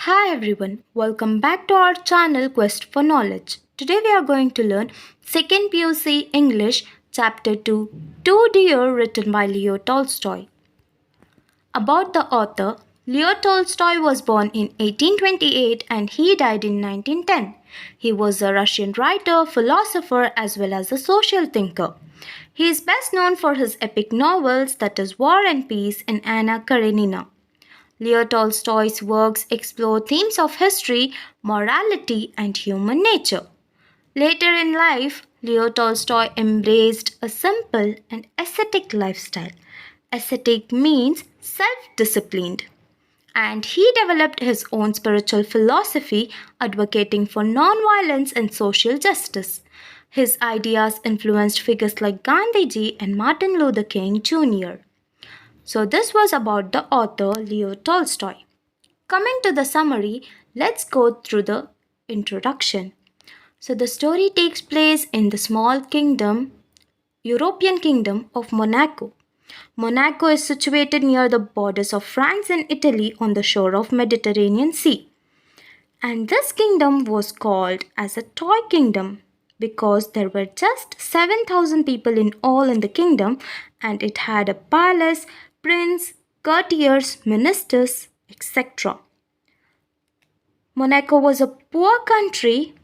Hi everyone, welcome back to our channel Quest for Knowledge. Today we are going to learn 2nd PUC English Chapter 2 Two Deer written by Leo Tolstoy. About the author, Leo Tolstoy was born in 1828 and he died in 1910. He was a Russian writer, philosopher as well as a social thinker. He is best known for his epic novels that is War and Peace and Anna Karenina. Leo Tolstoy's works explore themes of history, morality, and human nature. Later in life, Leo Tolstoy embraced a simple and ascetic lifestyle. Ascetic means self disciplined. And he developed his own spiritual philosophy, advocating for non-violence and social justice. His ideas influenced figures like Gandhiji and Martin Luther King Jr. So, this was about the author Leo Tolstoy. Coming to the summary, let's go through the introduction. So, the story takes place in the small kingdom, European kingdom of Monaco. Monaco is situated near the borders of France and Italy on the shore of Mediterranean Sea. And this kingdom was called as a toy kingdom because there were just 7,000 people in all in the kingdom and it had a palace, prince, courtiers, ministers, etc. Monaco was a poor country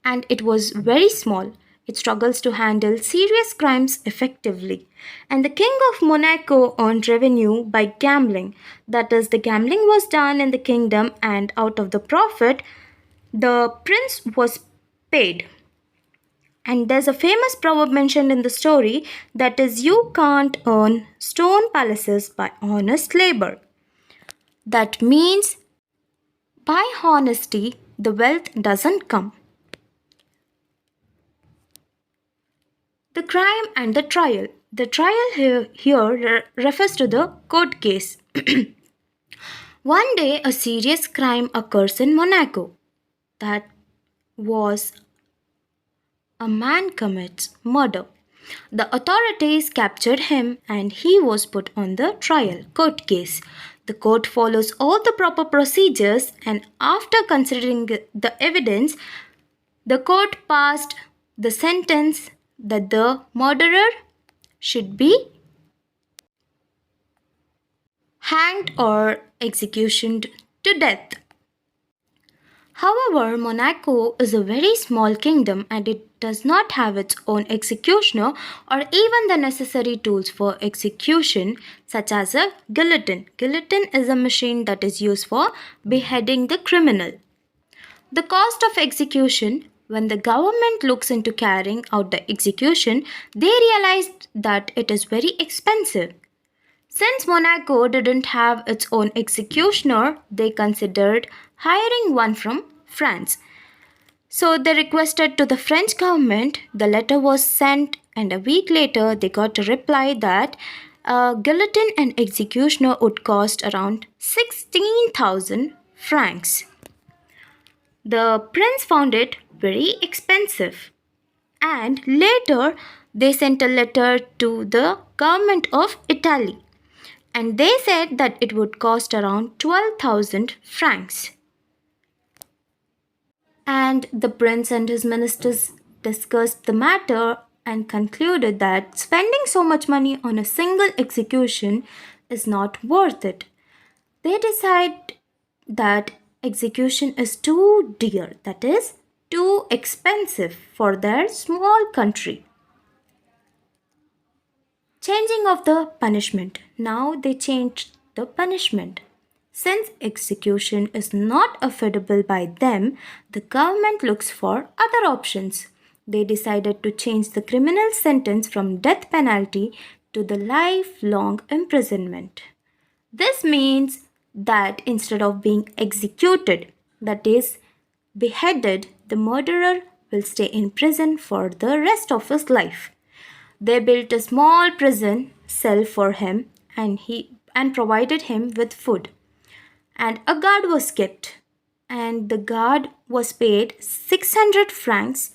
and it was very small. It struggles to handle serious crimes effectively. And the king of Monaco earned revenue by gambling. That is, the gambling was done in the kingdom, and out of the profit, the prince was paid. And there's a famous proverb mentioned in the story that is, you can't earn stone palaces by honest labor. That means by honesty, the wealth doesn't come. The crime and the trial. The trial here refers to the court case. One day, a serious crime occurs in Monaco. That was a man commits murder. The authorities captured him and he was put on the trial court case. The court follows all the proper procedures and after considering the evidence, the court passed the sentence that the murderer should be hanged or executioned to death. However, Monaco is a very small kingdom and it does not have its own executioner or even the necessary tools for execution, such as a guillotine. Guillotine is a machine that is used for beheading the criminal. The cost of execution. When the government looks into carrying out the execution, they realized that it is very expensive. Since Monaco didn't have its own executioner, they considered hiring one from France. So they requested to the French government, the letter was sent, and a week later they got a reply that a guillotine and executioner would cost around 16,000 francs. The prince found it very expensive. And later they sent a letter to the government of Italy. And they said that it would cost around 12,000 francs. And the prince and his ministers discussed the matter and concluded that spending so much money on a single execution is not worth it. They decide that execution is too dear, that is, too expensive for their small country. Changing of the punishment. Now they changed the punishment. Since execution is not affordable by them, the government looks for other options. They decided to change the criminal sentence from death penalty to the lifelong imprisonment. This means that instead of being executed, that is, beheaded, the murderer will stay in prison for the rest of his life. They built a small prison cell for him and provided him with food. And a guard was kept, and the guard was paid 600 francs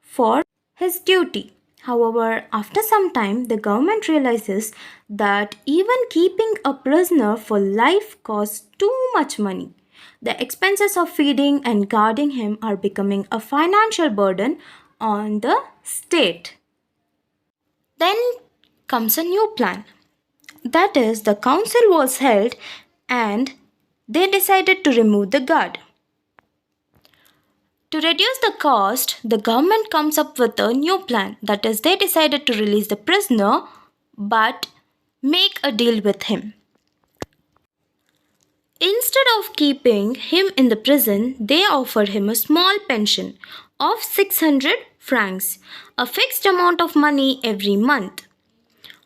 for his duty. However, after some time, the government realizes that even keeping a prisoner for life costs too much money. The expenses of feeding and guarding him are becoming a financial burden on the state. Then comes a new plan. That is, the council was held and they decided to remove the guard. To reduce the cost, the government comes up with a new plan. That is, they decided to release the prisoner but make a deal with him. Instead of keeping him in the prison, they offered him a small pension of 600 francs, a fixed amount of money every month,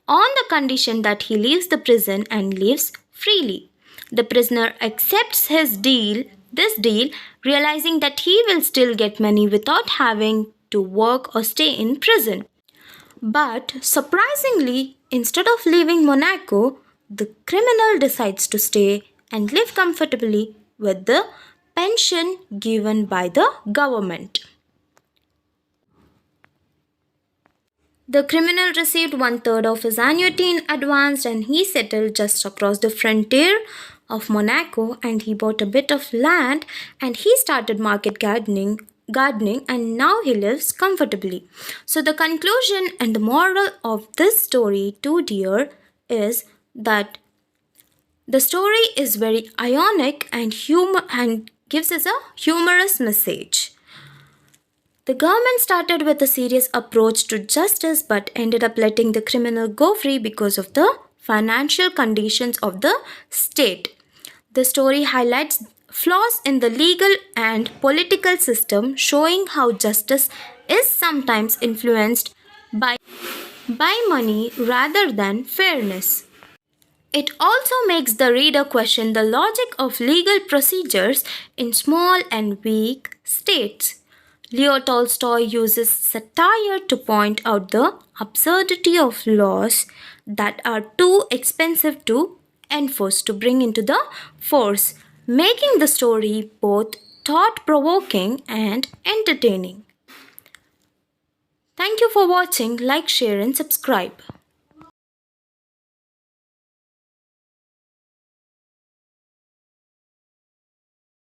on the condition that he leaves the prison and lives freely. The prisoner accepts this deal, realizing that he will still get money without having to work or stay in prison. But surprisingly, instead of leaving Monaco, the criminal decides to stay and live comfortably with the pension given by the government. The criminal received 1/3 of his annuity in advance and he settled just across the frontier of Monaco, and he bought a bit of land and he started market gardening, and now he lives comfortably. So the conclusion and the moral of this story, too dear, is that the story is very ironic and gives us a humorous message. The government started with a serious approach to justice but ended up letting the criminal go free because of the financial conditions of the state. The story highlights flaws in the legal and political system, showing how justice is sometimes influenced by money rather than fairness. It also makes the reader question the logic of legal procedures in small and weak states. Leo Tolstoy uses satire to point out the absurdity of laws that are too expensive to enforce, to bring into the force, making the story both thought-provoking and entertaining. Thank you for watching. Like, share and subscribe.